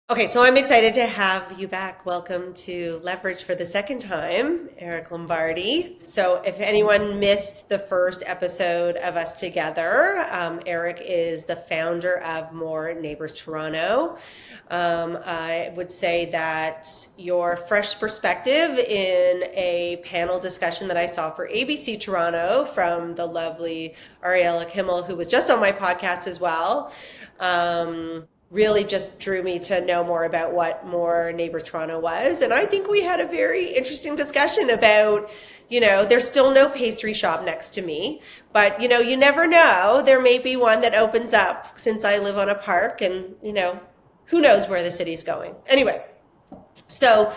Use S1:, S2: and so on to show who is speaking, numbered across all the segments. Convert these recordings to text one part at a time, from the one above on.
S1: Okay, so I'm excited to have you back. Welcome to Leverage for the second time, Eric Lombardi. So, if anyone missed the first episode of us together, Eric is the founder of More Neighbors Toronto. I would say that your fresh perspective in a panel discussion that I saw for ABC Toronto from the lovely Ariella Kimmel, who was just on my podcast as well. Really just drew me to know more about what More Neighbors Toronto was. And I think we had a very interesting discussion about, there's still no pastry shop next to me, but, you never know. There may be one that opens up since I live on a park and, who knows where the city's going. Anyway, so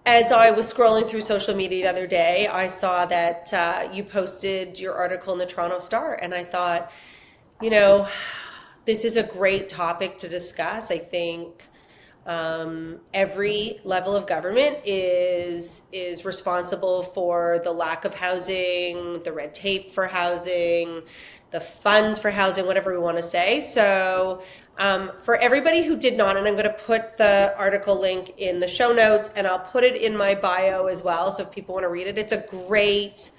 S1: as I was scrolling through social media the other day, I saw that you posted your article in the Toronto Star, and I thought, you know, this is a great topic to discuss. I think every level of government is responsible for the lack of housing, the red tape for housing, the funds for housing, whatever we want to say. So for everybody who did not, and I'm going to put the article link in the show notes, and I'll put it in my bio as well. So if people want to read it, it's a great.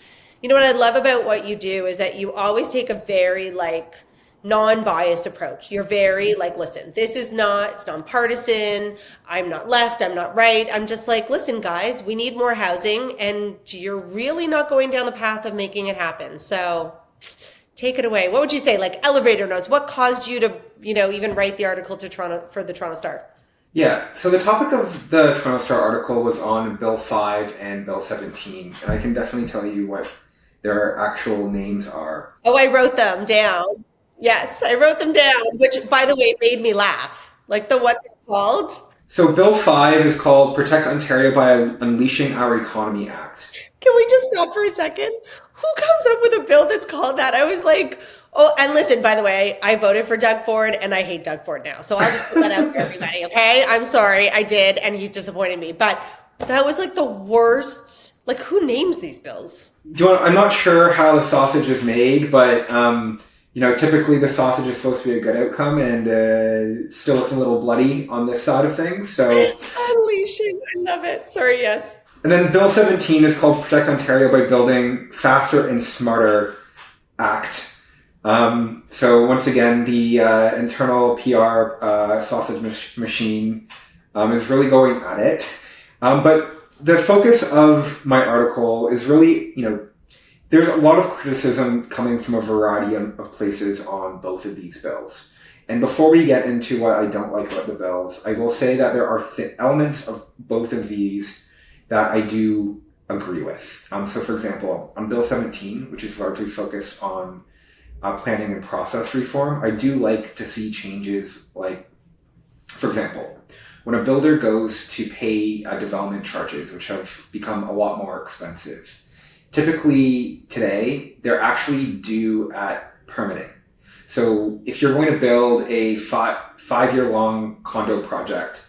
S1: What I love about what you do is that you always take a very non-biased approach. You're very listen, it's nonpartisan. I'm not left, I'm not right. I'm just listen, guys, we need more housing, and you're really not going down the path of making it happen. So take it away. What would you say, elevator notes? What caused you to, even write the article to Toronto for the Toronto Star?
S2: Yeah, so the topic of the Toronto Star article was on Bill 5 and Bill 17, and I can definitely tell you what their actual names are.
S1: Oh, I wrote them down. Yes, I wrote them down, which, by the way, made me laugh. What they're called.
S2: So Bill 5 is called Protect Ontario by Unleashing Our Economy Act.
S1: Can we just stop for a second? Who comes up with a bill that's called that? I was like, oh, and listen, by the way, I voted for Doug Ford and I hate Doug Ford now. So I'll just put that out for everybody, okay? I'm sorry, I did, and he's disappointed me. But that was the worst. Who names these bills?
S2: I'm not sure how the sausage is made, but typically the sausage is supposed to be a good outcome, and still looking a little bloody on this side of things. So
S1: unleashing, I love it. Sorry, yes.
S2: And then Bill 17 is called Protect Ontario by Building Faster and Smarter Act. So once again, the internal PR sausage machine is really going at it. But the focus of my article is really, there's a lot of criticism coming from a variety of places on both of these bills. And before we get into what I don't like about the bills, I will say that there are elements of both of these that I do agree with. So for example, on Bill 17, which is largely focused on planning and process reform, I do like to see changes for example, when a builder goes to pay development charges, which have become a lot more expensive, typically today, they're actually due at permitting. So if you're going to build a five-year-long condo project,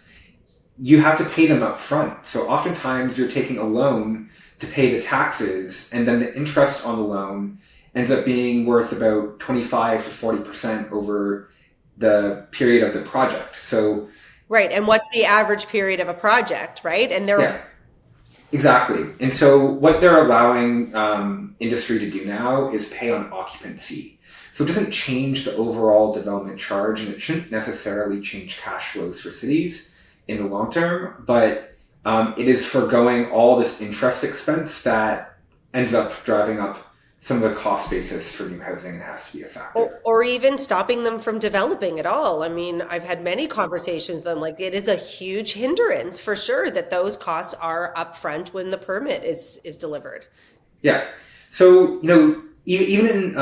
S2: you have to pay them up front. So oftentimes you're taking a loan to pay the taxes, and then the interest on the loan ends up being worth about 25 to 40% over the period of the project. So
S1: right, and what's the average period of a project, right? And
S2: yeah, exactly. And so what they're allowing industry to do now is pay on occupancy. So it doesn't change the overall development charge, and it shouldn't necessarily change cash flows for cities in the long term, but it is foregoing all this interest expense that ends up driving up some of the cost basis for new housing, and has to be a factor.
S1: Or even stopping them from developing at all. I mean, I've had many conversations with them, it is a huge hindrance for sure that those costs are upfront when the permit is delivered.
S2: Yeah. So, even in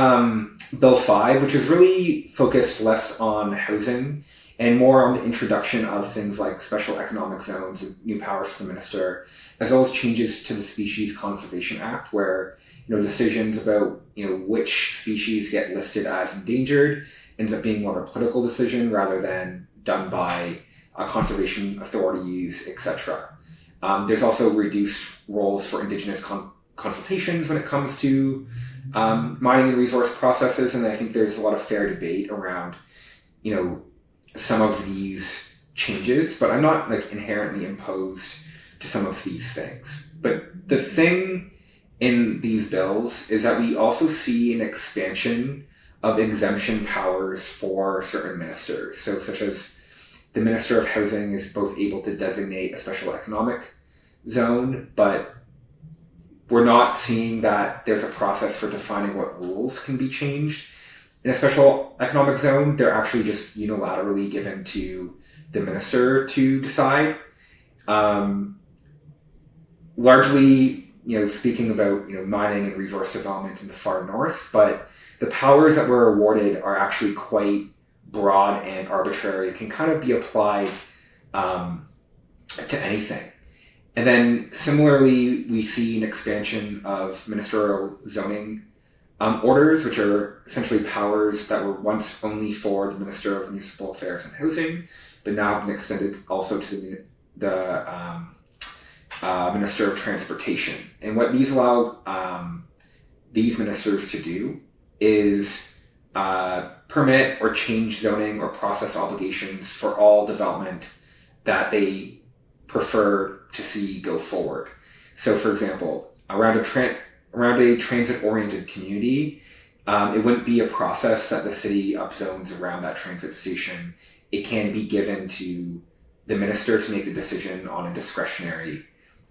S2: Bill 5, which is really focused less on housing and more on the introduction of things like special economic zones and new powers to the minister, as well as changes to the Species Conservation Act, where decisions about which species get listed as endangered ends up being more of a political decision rather than done by conservation authorities, etc. There's also reduced roles for Indigenous consultations when it comes to mining and resource processes, and I think there's a lot of fair debate around some of these changes, but I'm not like inherently opposed to some of these things. But the thing in these bills is that we also see an expansion of exemption powers for certain ministers. So such as the Minister of Housing is both able to designate a special economic zone, but we're not seeing that there's a process for defining what rules can be changed. In a special economic zone, they're actually just unilaterally given to the minister to decide. Largely, speaking about mining and resource development in the far north, but the powers that were awarded are actually quite broad and arbitrary. It can kind of be applied to anything. And then similarly, we see an expansion of ministerial zoning orders, which are essentially powers that were once only for the Minister of Municipal Affairs and Housing, but now have been extended also to the Minister of Transportation. And what these allow these ministers to do is permit or change zoning or process obligations for all development that they prefer to see go forward. So, for example, around a transit-oriented community, it wouldn't be a process that the city upzones around that transit station. It can be given to the minister to make the decision on a discretionary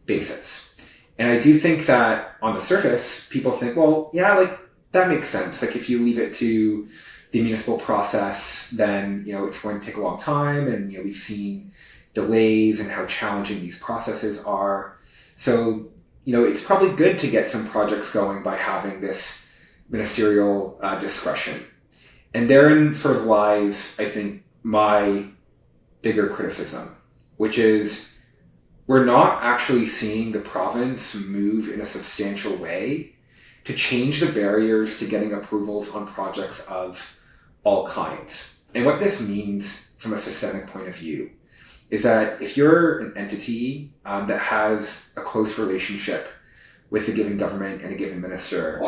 S2: basis. And I do think that on the surface, people think, well, yeah, like that makes sense. Like if you leave it to the municipal process, then, it's going to take a long time. And, we've seen delays and how challenging these processes are. So, it's probably good to get some projects going by having this ministerial discretion. And therein sort of lies, I think, my bigger criticism, which is we're not actually seeing the province move in a substantial way to change the barriers to getting approvals on projects of all kinds. And what this means from a systemic point of view is that if you're an entity that has a close relationship with a given government and a given minister,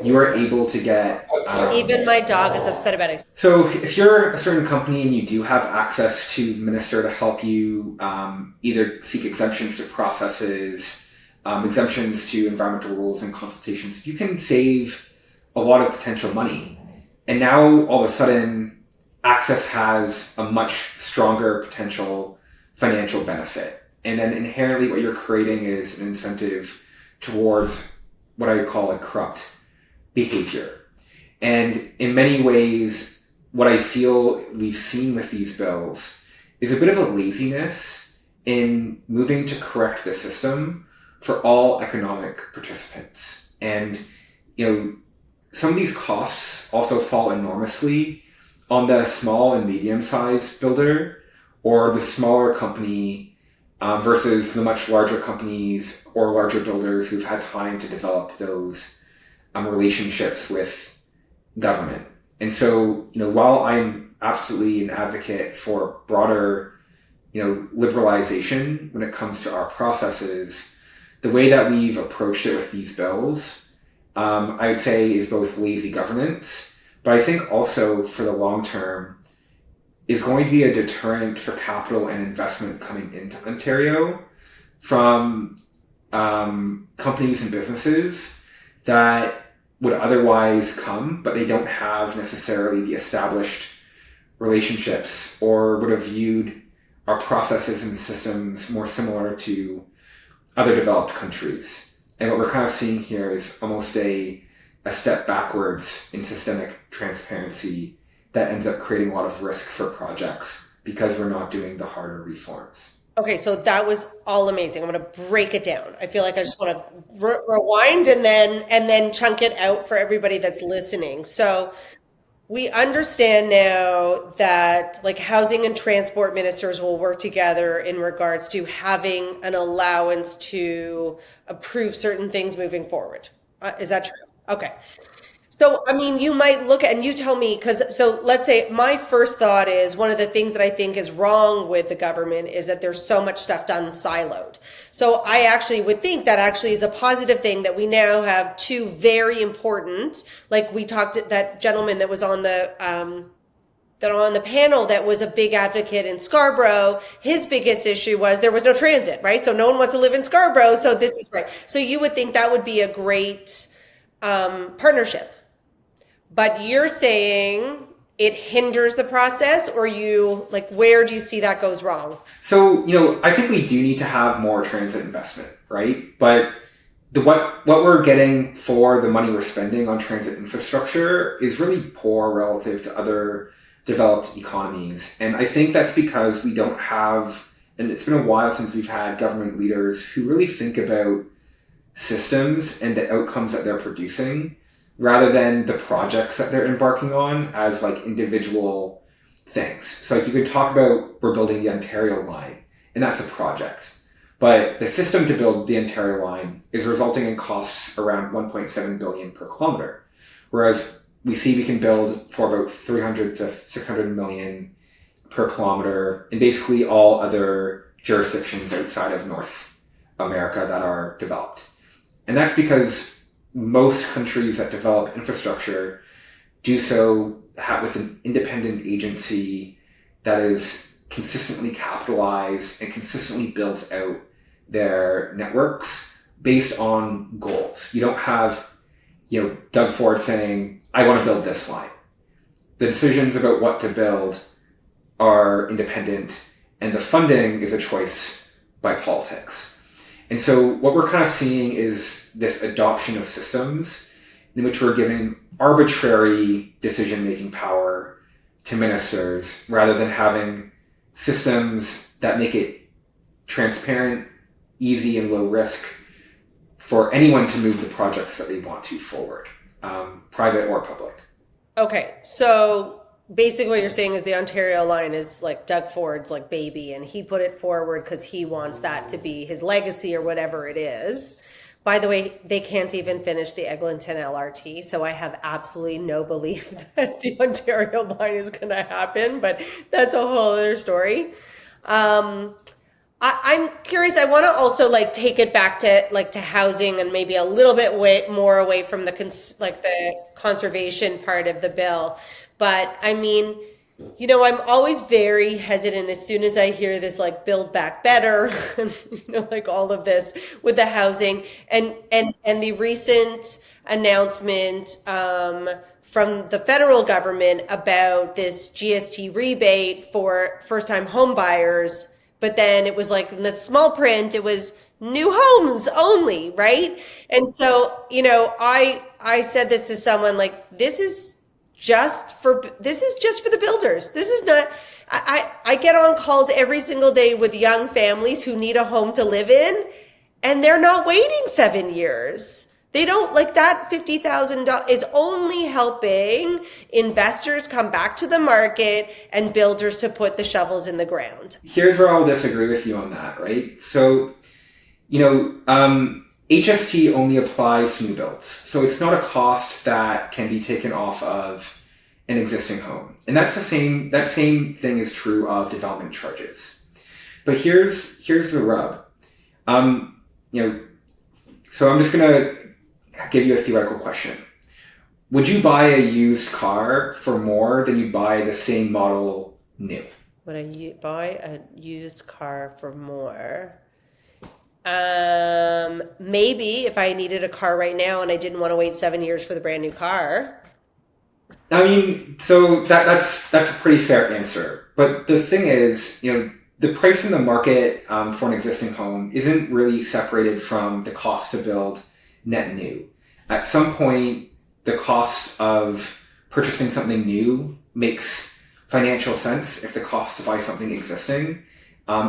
S2: you are able to get...
S1: Even my dog is upset about it.
S2: So if you're a certain company and you do have access to the minister to help you either seek exemptions to processes, exemptions to environmental rules and consultations, you can save a lot of potential money. And now all of a sudden, access has a much stronger potential financial benefit. And then inherently what you're creating is an incentive towards what I would call a corrupt behavior. And in many ways, what I feel we've seen with these bills is a bit of a laziness in moving to correct the system for all economic participants. And, some of these costs also fall enormously on the small and medium-sized builder or the smaller company versus the much larger companies or larger builders who've had time to develop those relationships with government. And so, while I'm absolutely an advocate for broader, liberalization when it comes to our processes, the way that we've approached it with these bills, I would say is both lazy governance, but I think also for the long term is going to be a deterrent for capital and investment coming into Ontario from companies and businesses that would otherwise come, but they don't have necessarily the established relationships or would have viewed our processes and systems more similar to other developed countries. And what we're kind of seeing here is almost a step backwards in systemic transparency that ends up creating a lot of risk for projects because we're not doing the harder reforms.
S1: Okay, so that was all amazing. I'm going to break it down. I feel like I just want to rewind and then chunk it out for everybody that's listening. So we understand now that like housing and transport ministers will work together in regards to having an allowance to approve certain things moving forward. Is that true? Okay. So, I mean, you might look at, and you tell me, so let's say my first thought is one of the things that I think is wrong with the government is that there's so much stuff done siloed. So I actually would think that actually is a positive thing that we now have two very important, like we talked, that gentleman that was on the that on the panel that was a big advocate in Scarborough, his biggest issue was there was no transit, right? So no one wants to live in Scarborough. So this is right. So you would think that would be a great partnership. But you're saying it hinders the process, or you like, where do you see that goes wrong?
S2: So, I think we do need to have more transit investment, right? But what we're getting for the money we're spending on transit infrastructure is really poor relative to other developed economies. And I think that's because we don't have, and it's been a while since we've had government leaders who really think about systems and the outcomes that they're producing rather than the projects that they're embarking on as like individual things. So like you could talk about we're building the Ontario line, and that's a project. But the system to build the Ontario line is resulting in costs around 1.7 billion per kilometer. Whereas we see we can build for about 300 to 600 million per kilometer in basically all other jurisdictions outside of North America that are developed. And that's because most countries that develop infrastructure do so with an independent agency that is consistently capitalized and consistently builds out their networks based on goals. You don't have, Doug Ford saying, I want to build this line. The decisions about what to build are independent, and the funding is a choice by politics. And so what we're kind of seeing is this adoption of systems in which we're giving arbitrary decision-making power to ministers rather than having systems that make it transparent, easy, and low risk for anyone to move the projects that they want to forward, private or public.
S1: Okay, so basically what you're saying is the Ontario line is like Doug Ford's like baby, and he put it forward because he wants that to be his legacy or whatever it is. By the way, they can't even finish the Eglinton LRT, so I have absolutely no belief that the Ontario line is going to happen, but that's a whole other story. I'm curious. I want to also like take it back to housing and maybe a little bit more away from the conservation part of the bill. But I mean, I'm always very hesitant as soon as I hear this like build back better, like all of this with the housing and the recent announcement from the federal government about this GST rebate for first-time home buyers. But then it was like in the small print, it was new homes only, right? And so, I said this to someone like, this is just for the builders. This is not, I get on calls every single day with young families who need a home to live in, and they're not waiting 7 years. They don't like that. $50,000 is only helping investors come back to the market and builders to put the shovels in the ground.
S2: Here's where I'll disagree with you on that, right? So, HST only applies to new builds. So it's not a cost that can be taken off of an existing home. And that same thing is true of development charges. But here's the rub. So I'm just going to give you a theoretical question. Would you buy a used car for more than you'd buy the same model new?
S1: Would I buy a used car for more? Maybe if I needed a car right now and I didn't want to wait 7 years for the brand new car.
S2: I mean, so that's a pretty fair answer. But the thing is, the price in the market for an existing home isn't really separated from the cost to build net new. At some point, the cost of purchasing something new makes financial sense if the cost to buy something existing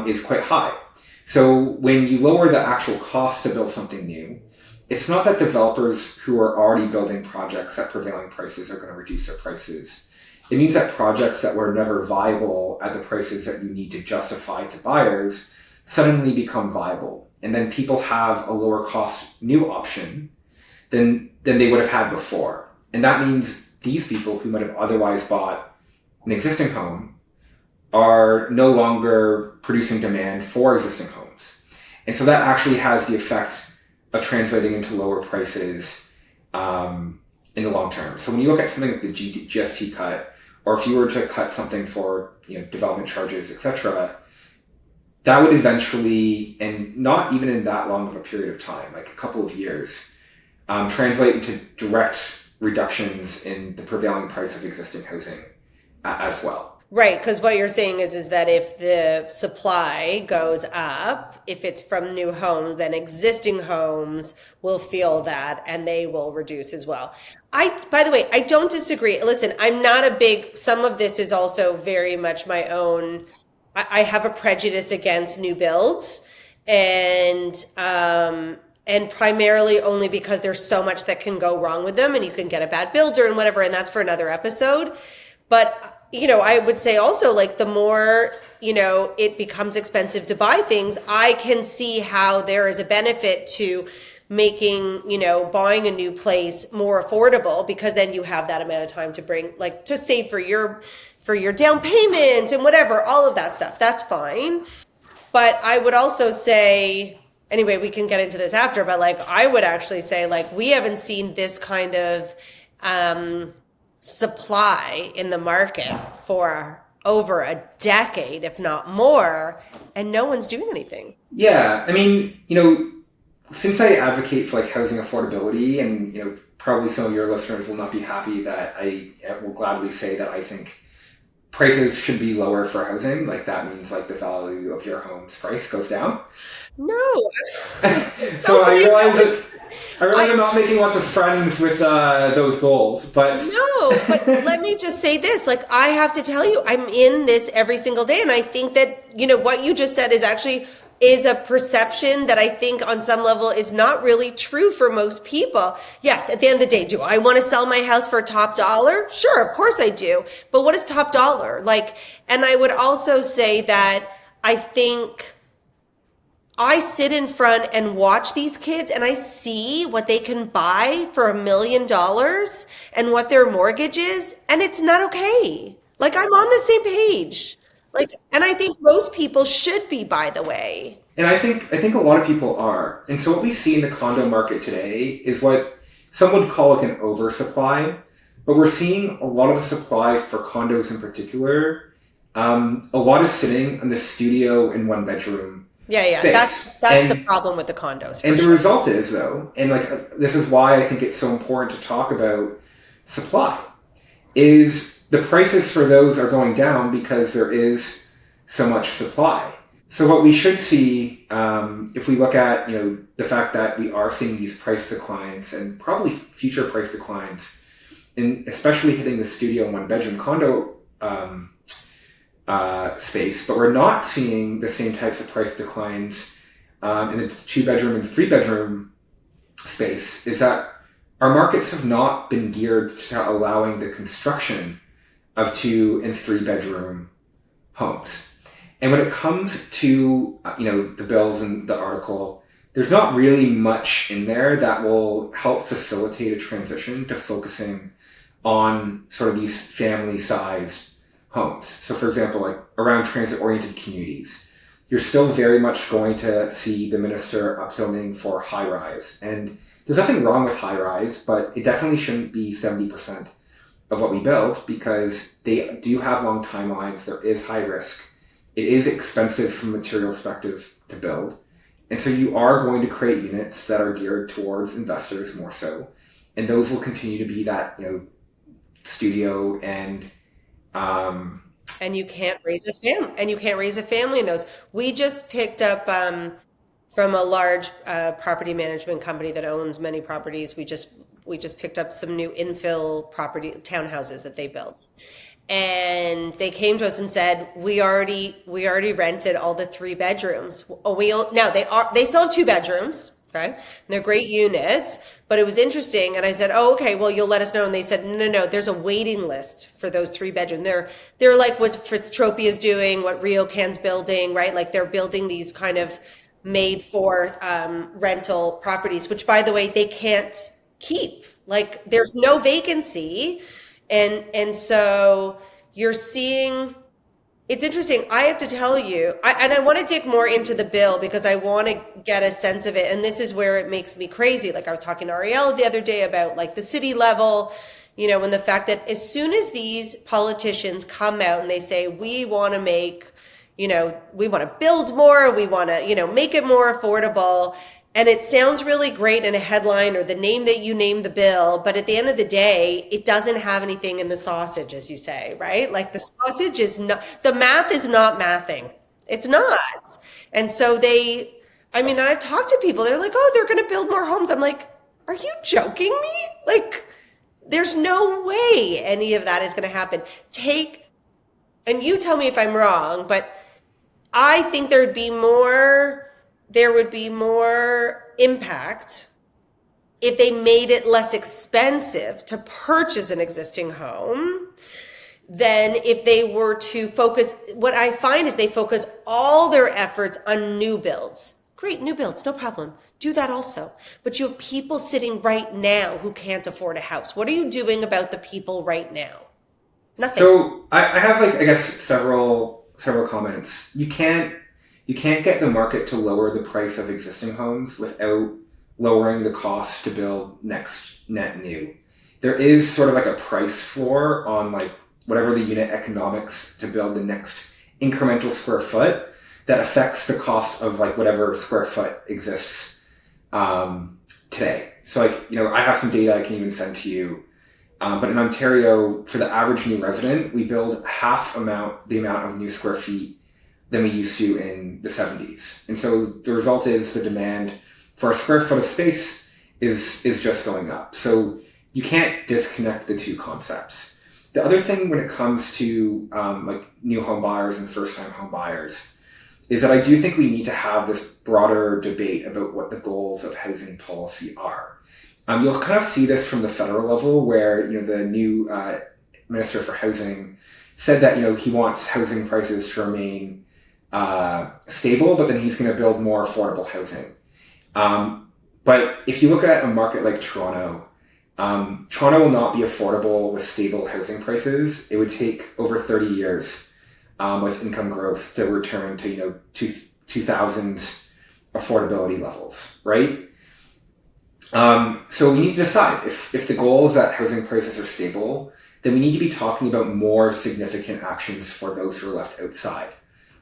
S2: is quite high. So when you lower the actual cost to build something new, it's not that developers who are already building projects at prevailing prices are going to reduce their prices. It means that projects that were never viable at the prices that you need to justify to buyers suddenly become viable. And then people have a lower cost new option than they would have had before. And that means these people who might have otherwise bought an existing home are no longer producing demand for existing homes. And so that actually has the effect of translating into lower prices in the long term. So when you look at something like the GST cut or if you were to cut something for, development charges, etc., that would eventually, and not even in that long of a period of time, like a couple of years, translate into direct reductions in the prevailing price of existing housing as well.
S1: Right, because what you're saying is that if the supply goes up, if it's from new homes, then existing homes will feel that and they will reduce as well. By the way, I don't disagree. Listen, I'm not a big, some of this is also very much my own. I have a prejudice against new builds and primarily only because there's so much that can go wrong with them and you can get a bad builder and whatever, and that's for another episode. But I would say also, like, the more, it becomes expensive to buy things, I can see how there is a benefit to making, buying a new place more affordable, because then you have that amount of time to to save for your down payment and whatever, all of that stuff. That's fine. But I would also say, anyway, we can get into this after, but like, I would actually say, like, we haven't seen this kind of, supply in the market for over a decade, if not more, and no one's doing anything.
S2: Yeah, I mean, since I advocate for like housing affordability, and probably some of your listeners will not be happy that I will gladly say that I think prices should be lower for housing. Like, that means like the value of your home's price goes down.
S1: No.
S2: So I realize that I'm not making lots of friends with those goals, but
S1: no. But let me just say this: like, I have to tell you, I'm in this every single day, and I think that what you just said is a perception that I think on some level is not really true for most people. Yes, at the end of the day, do I want to sell my house for top dollar? Sure, of course I do. But what is top dollar? Like, and I would also say that I think I sit in front and watch these kids and I see what they can buy for $1 million and what their mortgage is, and it's not okay. Like, I'm on the same page. Like, and I think most people should be, by the way.
S2: And I think a lot of people are. And so what we see in the condo market today is what some would call like an oversupply, but we're seeing a lot of the supply for condos in particular. A lot is sitting in the studio and one bedroom.
S1: Yeah.
S2: Space.
S1: That's the problem with the condos.
S2: And the result is, though, and like this is why I think it's so important to talk about supply, is the prices for those are going down because there is so much supply. So what we should see, if we look at the fact that we are seeing these price declines and probably future price declines, and especially hitting the studio and one bedroom condo space, but we're not seeing the same types of price declines in the 2-bedroom and 3-bedroom space, is that our markets have not been geared to allowing the construction of 2 and 3-bedroom homes. And when it comes to the bills and the article, there's not really much in there that will help facilitate a transition to focusing on sort of these family-sized homes. So for example, like around transit-oriented communities, you're still very much going to see the minister upzoning for high-rise. And there's nothing wrong with high-rise, but it definitely shouldn't be 70% of what we build, because they do have long timelines. There is high risk. It is expensive from a material perspective to build. And so you are going to create units that are geared towards investors more so. And those will continue to be that, studio and
S1: you can't raise a family in those. We just picked up from a large property management company that owns many properties. We just picked up some new infill property townhouses that they built, and they came to us and said, we already rented all the 3 bedrooms. They still have 2 bedrooms. Okay. And they're great units, but it was interesting. And I said, oh, okay, well, you'll let us know. And they said, no, there's a waiting list for those 3-bedroom. They're like what Fitztropy is doing, what RioCan's building, right? Like, they're building these kind of made for rental properties, which, by the way, they can't keep. Like, there's no vacancy. And so you're seeing, it's interesting. I have to tell you, I want to dig more into the bill because I want to get a sense of it. And this is where it makes me crazy. Like, I was talking to Ariel the other day about like the city level, and the fact that as soon as these politicians come out and they say, we want to make, we want to build more, we want to, make it more affordable. And it sounds really great in a headline or the name that you name the bill, but at the end of the day, it doesn't have anything in the sausage, as you say, right? Like the sausage is not, the math is not mathing. It's not. And so I talk to people, they're like, oh, they're going to build more homes. I'm like, are you joking me? Like, there's no way any of that is going to happen. And you tell me if I'm wrong, but I think there would be more impact if they made it less expensive to purchase an existing home than if they were to focus. What I find is they focus all their efforts on new builds. Great, new builds, no problem. Do that also. But you have people sitting right now who can't afford a house. What are you doing about the people right now? Nothing.
S2: So I have I guess several comments. You can't get the market to lower the price of existing homes without lowering the cost to build next net new. There is sort of like a price floor on whatever the unit economics to build the next incremental square foot that affects the cost of whatever square foot exists today. So I have some data I can even send to you. But in Ontario, for the average new resident, we build half the amount of new square feet than we used to in the 70s. And so the result is the demand for a square foot of space is just going up. So you can't disconnect the two concepts. The other thing when it comes to new home buyers and first-time home buyers is that I do think we need to have this broader debate about what the goals of housing policy are. You'll kind of see this from the federal level where, the new Minister for Housing said that, he wants housing prices to remain stable, but then he's going to build more affordable housing. But if you look at a market like Toronto, Toronto will not be affordable with stable housing prices. It would take over 30 years with income growth to return to, 2000 affordability levels, right? So we need to decide if the goal is that housing prices are stable, then we need to be talking about more significant actions for those who are left outside.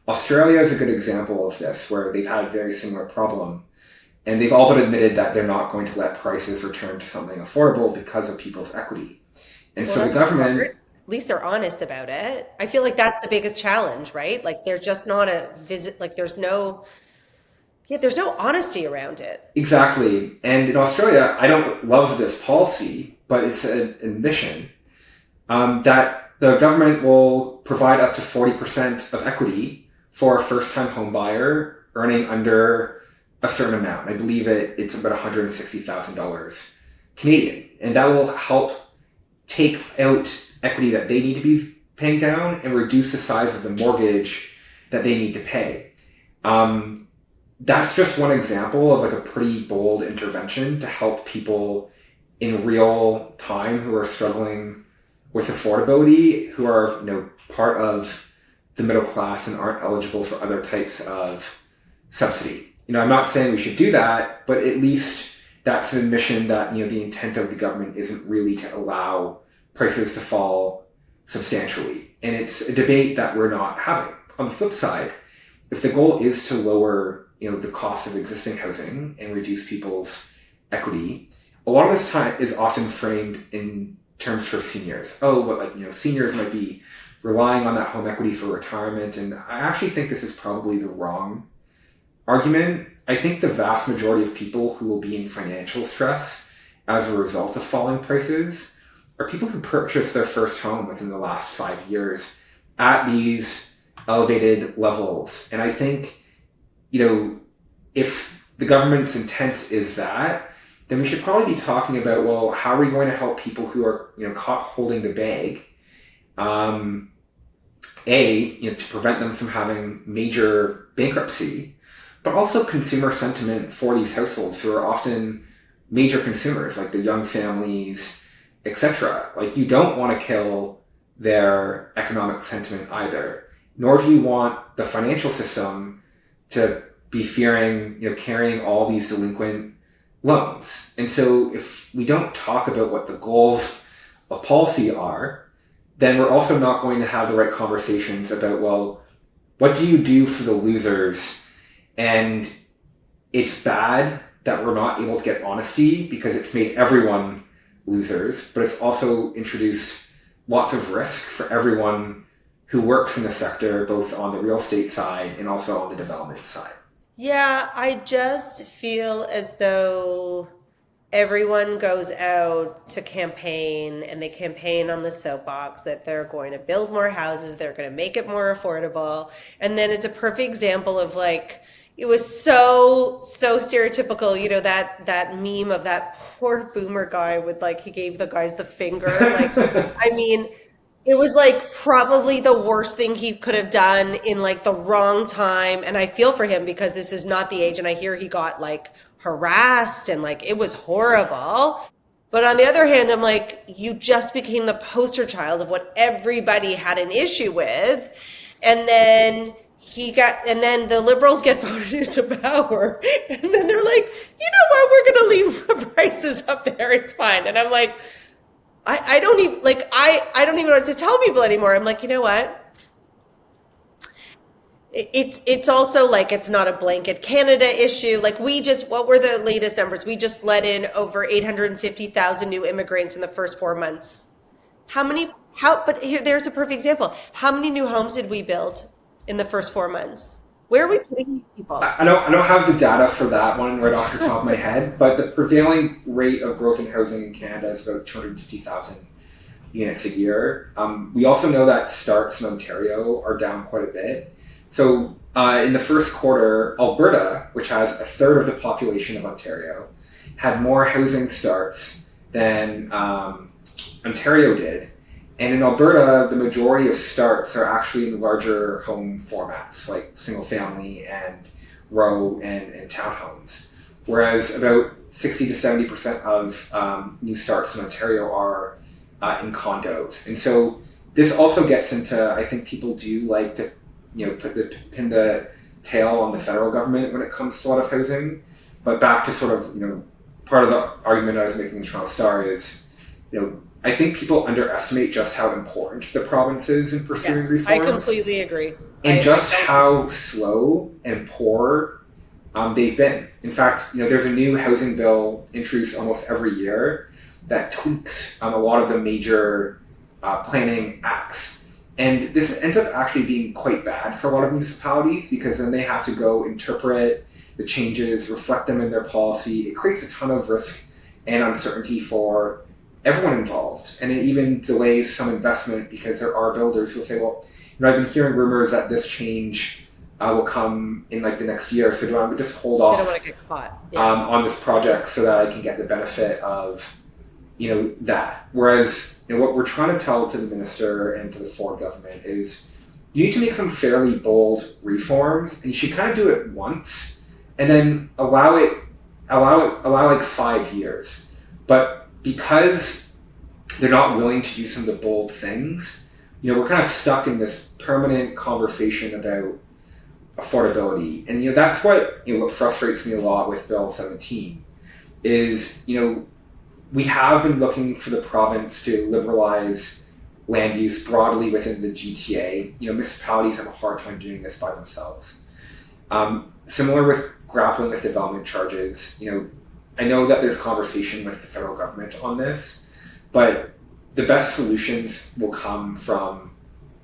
S2: Australia is a good example of this, where they've had a very similar problem, and they've all but admitted that they're not going to let prices return to something affordable because of people's equity. And so the government...
S1: Smart. At least they're honest about it. I feel like that's the biggest challenge, right? They're just not there's no honesty around it.
S2: Exactly. And in Australia, I don't love this policy, but it's an admission that the government will provide up to 40% of equity for a first-time home buyer earning under a certain amount. I believe it's about $160,000 Canadian. And that will help take out equity that they need to be paying down and reduce the size of the mortgage that they need to pay. That's just one example of a pretty bold intervention to help people in real time who are struggling with affordability, who are part of the middle class and aren't eligible for other types of subsidy. I'm not saying we should do that, but at least that's an admission that the intent of the government isn't really to allow prices to fall substantially. And it's a debate that we're not having. On the flip side, if the goal is to lower the cost of existing housing and reduce people's equity, a lot of this time is often framed in terms for seniors. Seniors might be relying on that home equity for retirement. And I actually think this is probably the wrong argument. I think the vast majority of people who will be in financial stress as a result of falling prices are people who purchased their first home within the last 5 years at these elevated levels. And I think, if the government's intent is that, then we should probably be talking about, well, how are we going to help people who are, caught holding the bag, to prevent them from having major bankruptcy, but also consumer sentiment for these households who are often major consumers, like the young families, etc. You don't want to kill their economic sentiment either, nor do you want the financial system to be fearing, carrying all these delinquent loans. And so if we don't talk about what the goals of policy are, then we're also not going to have the right conversations about, well, what do you do for the losers? And it's bad that we're not able to get honesty because it's made everyone losers, but it's also introduced lots of risk for everyone who works in the sector, both on the real estate side and also on the development side.
S1: Yeah, I just feel as though everyone goes out to campaign and they campaign on the soapbox that they're going to build more houses, they're going to make it more affordable. And then it's a perfect example of like, it was so stereotypical, you know, that meme of that poor boomer guy with like, he gave the guys the finger. Like, I mean, it was like probably the worst thing he could have done in like the wrong time. And I feel for him because this is not the age. And I hear he got like harassed and like it was horrible. But on the other hand, I'm like, you just became the poster child of what everybody had an issue with. And then and then the liberals get voted into power. And then they're like, you know what? We're going to leave the prices up there. It's fine. And I'm like, I don't even like I don't even know what to tell people anymore. I'm like, you know what? It's also like it's not a blanket Canada issue. Like what were the latest numbers? We just let in over 850,000 new immigrants in the first 4 months. But here, there's a perfect example. How many new homes did we build in the first 4 months? Where are we putting these people?
S2: I don't have the data for that one right off the top of my head, but the prevailing rate of growth in housing in Canada is about 250,000 units a year. We also know that starts in Ontario are down quite a bit. So in the first quarter, Alberta, which has a third of the population of Ontario, had more housing starts than Ontario did. And in Alberta, the majority of starts are actually in larger home formats, like single family and row and townhomes. Whereas about 60 to 70% of new starts in Ontario are in condos. And so this also gets into, I think people do like to, pin the tail on the federal government when it comes to a lot of housing. But back to sort of, part of the argument I was making in Toronto Star is, I think people underestimate just how important the province is in pursuing reforms.
S1: I completely agree.
S2: And how slow and poor they've been. In fact, there's a new housing bill introduced almost every year that tweaks a lot of the major planning acts. And this ends up actually being quite bad for a lot of municipalities because then they have to go interpret the changes, reflect them in their policy. It creates a ton of risk and uncertainty for everyone involved, and it even delays some investment because there are builders who will say, well, I've been hearing rumors that this change will come in like the next year, so do I just hold off
S1: I don't want to get caught.
S2: on this project so that I can get the benefit of that. Whereas what we're trying to tell to the minister and to the Ford government is you need to make some fairly bold reforms, and you should kind of do it once and then allow like 5 years. But because they're not willing to do some of the bold things, we're kind of stuck in this permanent conversation about affordability. And, that's what frustrates me a lot with Bill 17 is, we have been looking for the province to liberalize land use broadly within the GTA. Municipalities have a hard time doing this by themselves. Similar with grappling with development charges, I know that there's conversation with the federal government on this, but the best solutions will come from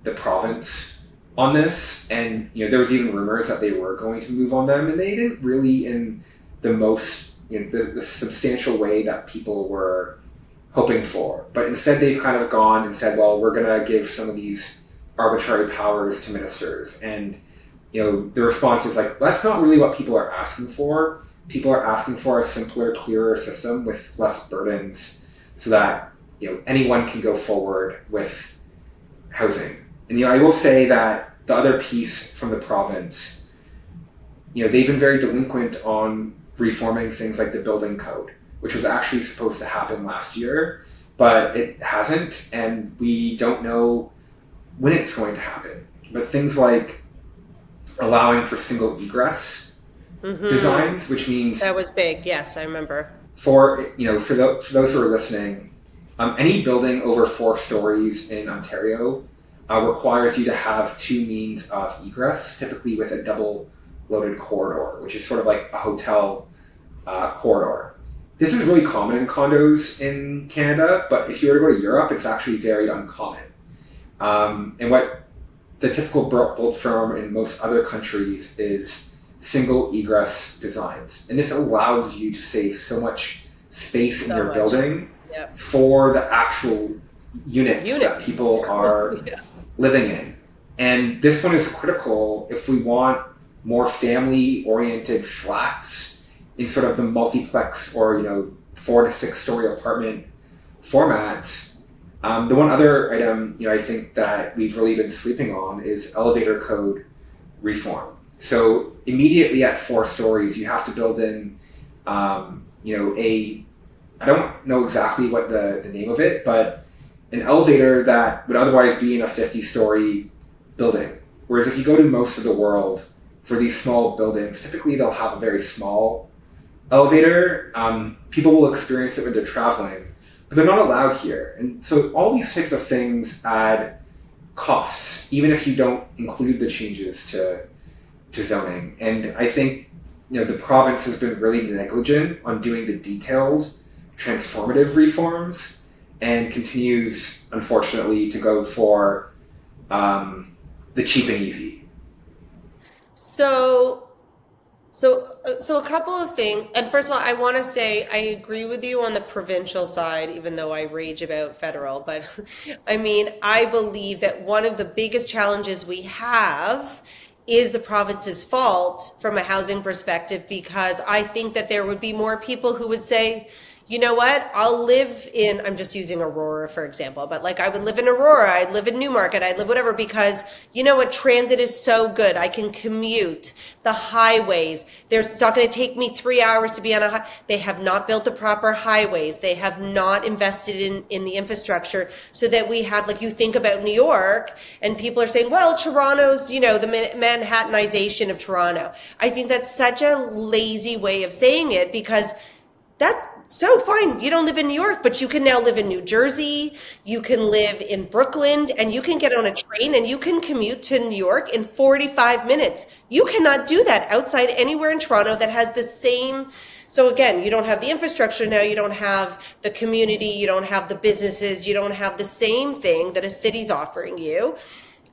S2: the province on this. And, there was even rumors that they were going to move on them, and they didn't really in the most, the substantial way that people were hoping for. But instead they've kind of gone and said, well, we're going to give some of these arbitrary powers to ministers. And, the response is like, that's not really what people are asking for. People are asking for a simpler, clearer system with less burdens so that, anyone can go forward with housing. And, I will say that the other piece from the province, they've been very delinquent on reforming things like the building code, which was actually supposed to happen last year, but it hasn't, and we don't know when it's going to happen. But things like allowing for single egress designs, which means
S1: that was big. Yes, I remember.
S2: For those who are listening, Any building over 4 stories in Ontario requires you to have 2 means of egress, typically with a double loaded corridor, which is sort of like a hotel corridor. This is really common in condos in Canada, but if you were to go to Europe, it's actually very uncommon. And what the typical built firm in most other countries is single egress designs. And this allows you to save so much space in your building for the actual units that people are living in. And this one is critical if we want more family-oriented flats in sort of the multiplex or 4 to 6 story apartment formats. The one other item I think that we've really been sleeping on is elevator code reform. So immediately at 4 stories, you have to build in I don't know exactly what the name of it, but an elevator that would otherwise be in a 50-story building. Whereas if you go to most of the world, for these small buildings, typically they'll have a very small elevator. People will experience it when they're traveling, but they're not allowed here. And so all these types of things add costs, even if you don't include the changes to zoning. And I think the province has been really negligent on doing the detailed transformative reforms and continues, unfortunately, to go for the cheap and easy.
S1: So a couple of things. And first of all, I want to say I agree with you on the provincial side, even though I rage about federal. But I mean, I believe that one of the biggest challenges we have is the province's fault from a housing perspective, because I think that there would be more people who would say, you know what, I'll live in, I'm just using Aurora, for example, but like I would live in Aurora, I'd live in Newmarket, I'd live whatever, because you know what, transit is so good. I can commute. The highways, it's not going to take me 3 hours to be on they have not built the proper highways. They have not invested in the infrastructure so that we have, like you think about New York and people are saying, well, Toronto's, the Manhattanization of Toronto. I think that's such a lazy way of saying it, because so fine, you don't live in New York, but you can now live in New Jersey, you can live in Brooklyn, and you can get on a train and you can commute to New York in 45 minutes. You cannot do that outside anywhere in Toronto that has the same. So again, you don't have the infrastructure now, you don't have the community, you don't have the businesses, you don't have the same thing that a city's offering you.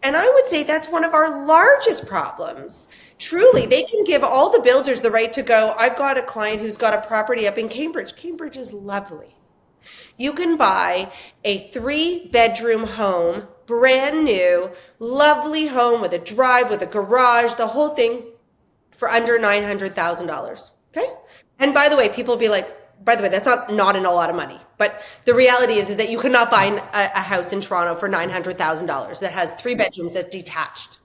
S1: And I would say that's one of our largest problems. Truly, they can give all the builders the right to go. I've got a client who's got a property up in Cambridge. Cambridge is lovely. You can buy a 3-bedroom home, brand new, lovely home with a drive, with a garage, the whole thing, for under $900,000. Okay? And by the way, people will be like, by the way, that's not in a lot of money. But the reality is that you cannot buy a house in Toronto for $900,000 that has 3 bedrooms that's detached.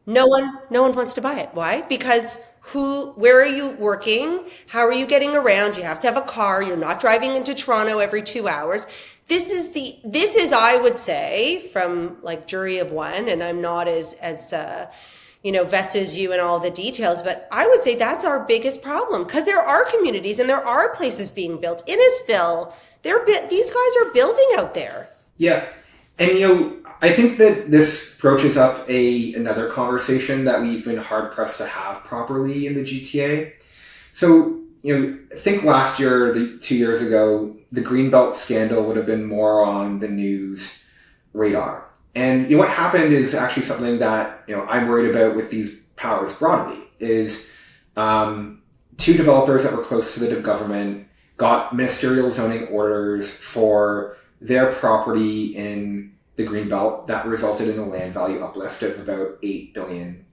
S1: No one wants to buy it. Why? Because where are you working? How are you getting around? You have to have a car. You're not driving into Toronto every 2 hours. This is, I would say, from like jury of one, and I'm not as vested as you in all the details, but I would say that's our biggest problem, because there are communities and there are places being built. Innisfil, these guys are building out there.
S2: Yeah. And, I think that this approaches up another conversation that we've been hard pressed to have properly in the GTA. So, I think last year, 2 years ago, the Greenbelt scandal would have been more on the news radar. And what happened is actually something that, I'm worried about with these powers broadly, is 2 developers that were close to the government got ministerial zoning orders for their property in the Greenbelt that resulted in a land value uplift of about $8 billion.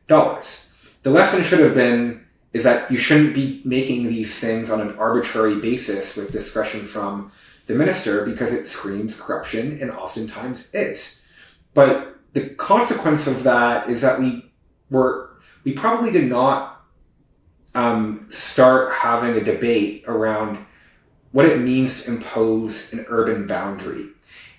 S2: The lesson should have been is that you shouldn't be making these things on an arbitrary basis with discretion from the minister, because it screams corruption and oftentimes is. But the consequence of that is that we probably did not start having a debate around what it means to impose an urban boundary.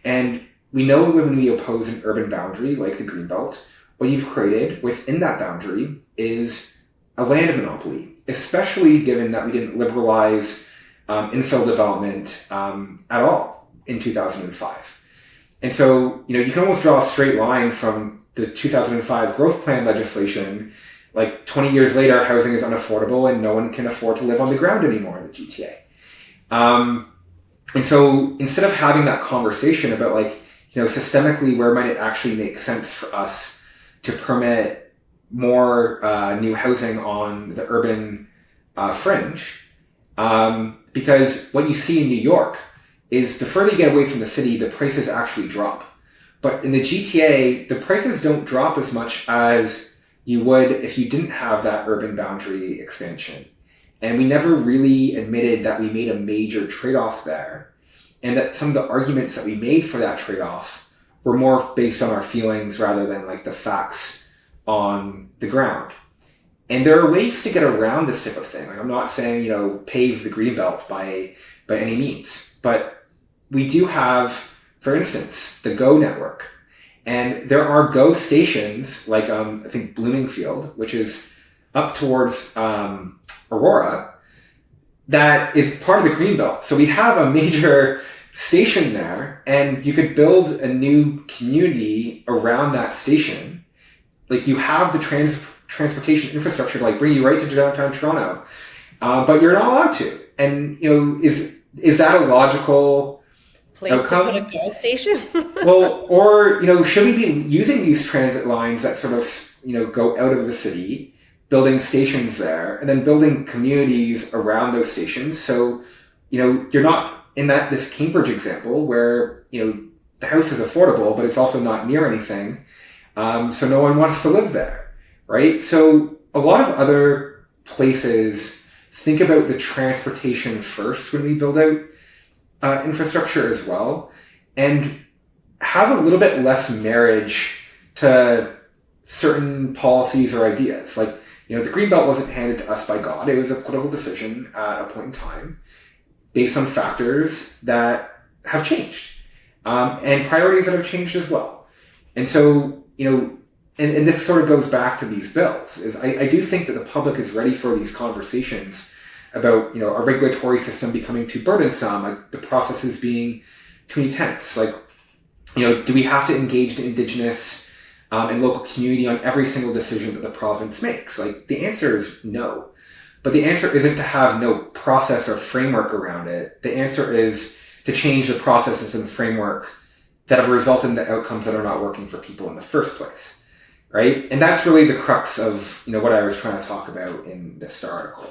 S2: And we know when we oppose an urban boundary like the Greenbelt, what you've created within that boundary is a land monopoly, especially given that we didn't liberalize infill development at all. in 2005. And so, you can almost draw a straight line from the 2005 growth plan legislation. Like 20 years later, housing is unaffordable and no one can afford to live on the ground anymore in the GTA. And so instead of having that conversation about systemically, where might it actually make sense for us to permit more new housing on the urban fringe? Because what you see in New York is the further you get away from the city, the prices actually drop. But in the GTA, the prices don't drop as much as you would if you didn't have that urban boundary expansion. And we never really admitted that we made a major trade-off there. And that some of the arguments that we made for that trade-off were more based on our feelings rather than the facts on the ground. And there are ways to get around this type of thing. I'm not saying, pave the greenbelt by any means. But we do have, for instance, the GO network. And there are GO stations I think Bloomingfield, which is up towards Aurora, that is part of the Greenbelt. So we have a major station there, and you could build a new community around that station. You have the transportation infrastructure to bring you right to downtown Toronto, but you're not allowed to. And is that a logical
S1: place
S2: outcome?
S1: To put a GO station?
S2: Well, or should we be using these transit lines that sort of go out of the city, building stations there, and then building communities around those stations? So, you're not in this Cambridge example where, the house is affordable, but it's also not near anything. So no one wants to live there, right? So a lot of other places think about the transportation first when we build out infrastructure as well, and have a little bit less marriage to certain policies or ideas. The Greenbelt wasn't handed to us by God. It was a political decision at a point in time based on factors that have changed, and priorities that have changed as well. And so, and this sort of goes back to these bills, is I do think that the public is ready for these conversations about, our regulatory system becoming too burdensome, the processes being too intense. Do we have to engage the Indigenous and local community on every single decision that the province makes? The answer is no. But the answer isn't to have no process or framework around it. The answer is to change the processes and framework that have resulted in the outcomes that are not working for people in the first place, right? And that's really the crux of, what I was trying to talk about in this article.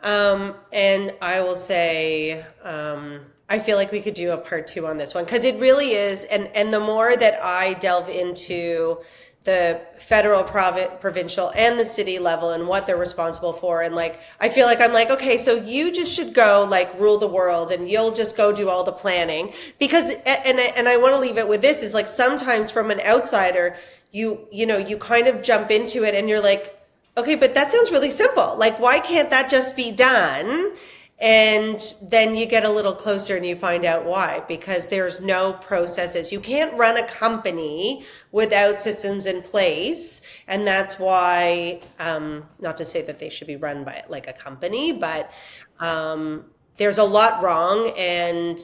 S1: And I will say, I feel like we could do a part 2 on this one, because it really is, and the more that I delve into the federal, provincial, and the city level and what they're responsible for, and I feel like I'm okay, so you just should go rule the world, and you'll just go do all the planning, because and I want to leave it with this, is sometimes from an outsider, you kind of jump into it and you're okay, but that sounds really simple. Why can't that just be done? And then you get a little closer and you find out why, because there's no processes. You can't run a company without systems in place. And that's why, not to say that they should be run by a company, but there's a lot wrong. And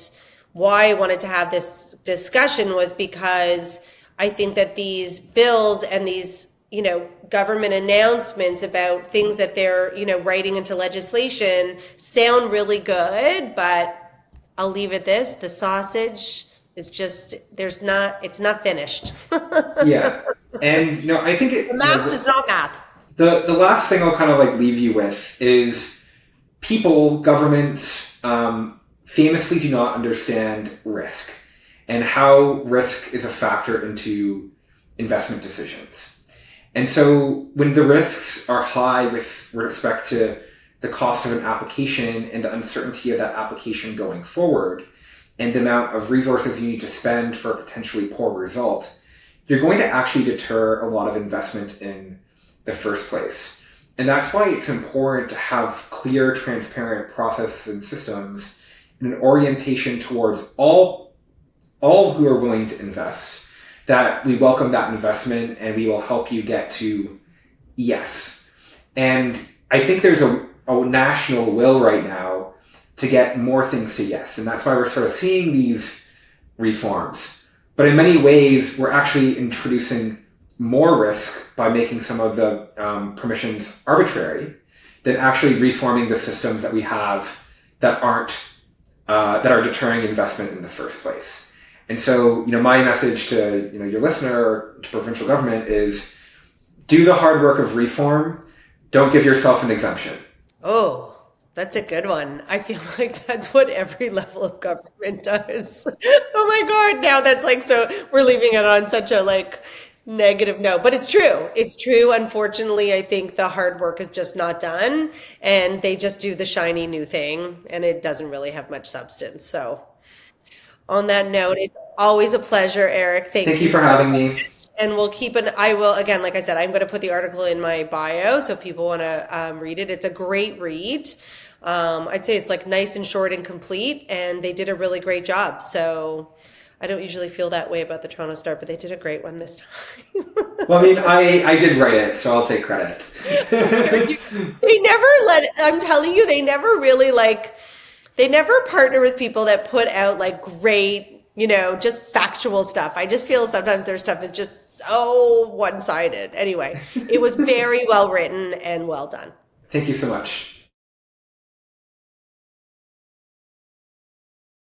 S1: why I wanted to have this discussion was because I think that these bills and these government announcements about things that they're, writing into legislation sound really good, but I'll leave it this, the sausage is just, it's not finished.
S2: Yeah. And, I think
S1: the math is not math.
S2: The last thing I'll kind of leave you with is governments, famously do not understand risk and how risk is a factor into investment decisions. And so when the risks are high with respect to the cost of an application and the uncertainty of that application going forward and the amount of resources you need to spend for a potentially poor result, you're going to actually deter a lot of investment in the first place. And that's why it's important to have clear, transparent processes and systems and an orientation towards all who are willing to invest, that we welcome that investment and we will help you get to yes. And I think there's a national will right now to get more things to yes. And that's why we're sort of seeing these reforms. But in many ways, we're actually introducing more risk by making some of the permissions arbitrary than actually reforming the systems that we have that aren't that are deterring investment in the first place. And so, my message to your listener or to provincial government is do the hard work of reform. Don't give yourself an exemption.
S1: Oh, that's a good one. I feel like that's what every level of government does. Oh my God, now that's like so we're leaving it on such a like negative note. But it's true. It's true. Unfortunately, I think the hard work is just not done and they just do the shiny new thing and it doesn't really have much substance. So on that note, it's always a pleasure, Eric. Thank
S2: Thank you
S1: you
S2: for
S1: so
S2: having
S1: much.
S2: me.
S1: And we'll keep I will, again, like I said, I'm going to put the article in my bio so people want to read it. It's a great read. I'd say it's like nice and short and complete, and they did a really great job. So I don't usually feel that way about the Toronto Star, but they did a great one this time.
S2: Well, I did write it, so I'll take credit.
S1: They never I'm telling you, they never really they never partner with people that put out like great, just factual stuff. I just feel sometimes their stuff is just so one-sided. Anyway, it was very well written and well done.
S2: Thank you so much.